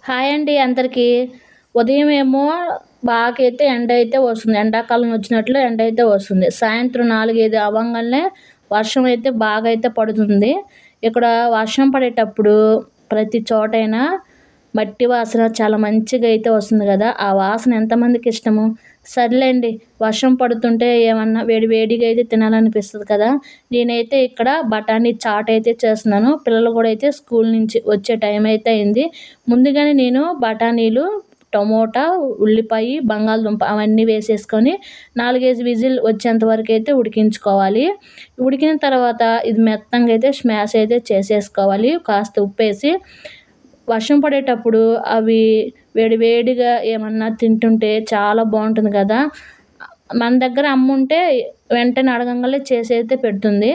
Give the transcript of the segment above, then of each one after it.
Hi అండి అందరికీ. ఉదయం ఏమో బాగా అయితే ఎండ అయితే వస్తుంది. ఎండాకాలం వచ్చినట్లు ఎండ అయితే వస్తుంది. సాయంత్రం 4, 5 అవ్వంగానే వర్షం అయితే బాగా అయితే పడుతుంది. ఇక్కడ వర్షం పడేటప్పుడు ప్రతి చోటైనా మట్టి వాసన చాలా మంచిగా అయితే వస్తుంది కదా! ఆ వాసన ఎంతమందికి ఇష్టము? సర్లేండి, వర్షం పడుతుంటే ఏమన్నా వేడి వేడిగా అయితే తినాలనిపిస్తది కదా! నేనైతే ఇక్కడ బఠానీ చాట్ అయితే చేస్తున్నాను. పిల్లలు కూడా అయితే స్కూల్ నుంచి వచ్చే టైం అయితే అయింది. ముందుగానే నేను బఠానీలు, టమోటా, ఉల్లిపాయ, బంగాళదుంప అవన్నీ వేసేసుకొని 4, 5 విజిల్ వచ్చేంత వరకు అయితే ఉడికించుకోవాలి. ఉడికిన తర్వాత ఇది మెత్తంగా అయితే స్మాష్ అయితే చేసేసుకోవాలి కాస్త ఉప్పేసి. వర్షం పడేటప్పుడు అవి వేడి వేడిగా ఏమన్నా తింటుంటే చాలా బావుంటుంది కదా! మన దగ్గర అమ్ముంటే వెంటనే అడగంగానే చేసైతే పెడుతుంది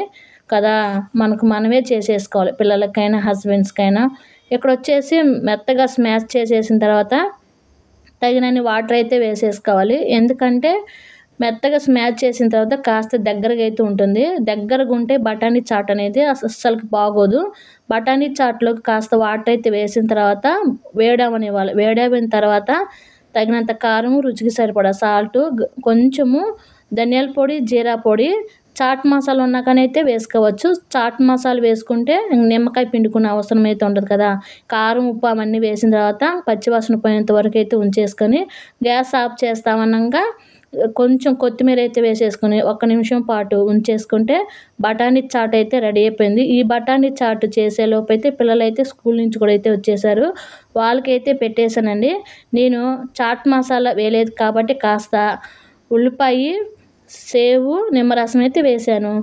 కదా! మనకు మనమే చేసేసుకోవాలి. పిల్లలకైనా, హస్బెండ్స్‌కైనా. ఇక్కడొచ్చేసి మెత్తగా స్మాష్ చేసేసిన తర్వాత తగినన్ని వాటర్ అయితే వేసేసుకోవాలి. ఎందుకంటే మెత్తగా స్మాష్ చేసిన తర్వాత కాస్త దగ్గరగా అయితే ఉంటుంది. దగ్గరగుంటే బఠానీ చాట్ అనేది అస్సలకి బాగోదు. బఠానీ చాట్‌లోకి కాస్త వాటర్ అయితే వేసిన తర్వాత వేడవ్వనివ్వాలి. వేడవ్విన తర్వాత తగినంత కారం, రుచికి సరిపడా సాల్టు, కొంచెము ధనియాల పొడి, జీరా పొడి, చాట్ మసాలా ఉన్నా కానీ అయితే వేసుకోవచ్చు. చాట్ మసాలా వేసుకుంటే నిమ్మకాయ పిండుకునే అవసరం అయితే ఉండదు కదా! కారం, ఉప్పు అవన్నీ వేసిన తర్వాత పచ్చివాసన పోయేంత వరకు అయితే ఉంచేసుకొని గ్యాస్ ఆఫ్ చేస్తామనంగా కొంచెం కొత్తిమీర అయితే వేసేసుకొని ఒక్క నిమిషం పాటు ఉంచేసుకుంటే బఠానీ చాట్ అయితే రెడీ అయిపోయింది. ఈ బఠానీ చాట్ చేసేలోపైతే పిల్లలైతే స్కూల్ నుంచి కూడా అయితే వచ్చేసారు. వాళ్ళకైతే పెట్టేసానండి. నేను చాట్ మసాలా వేయలేదు కాబట్టి కాస్త ఉల్లిపాయి, సేవు, నిమ్మరసం అయితే వేశాను.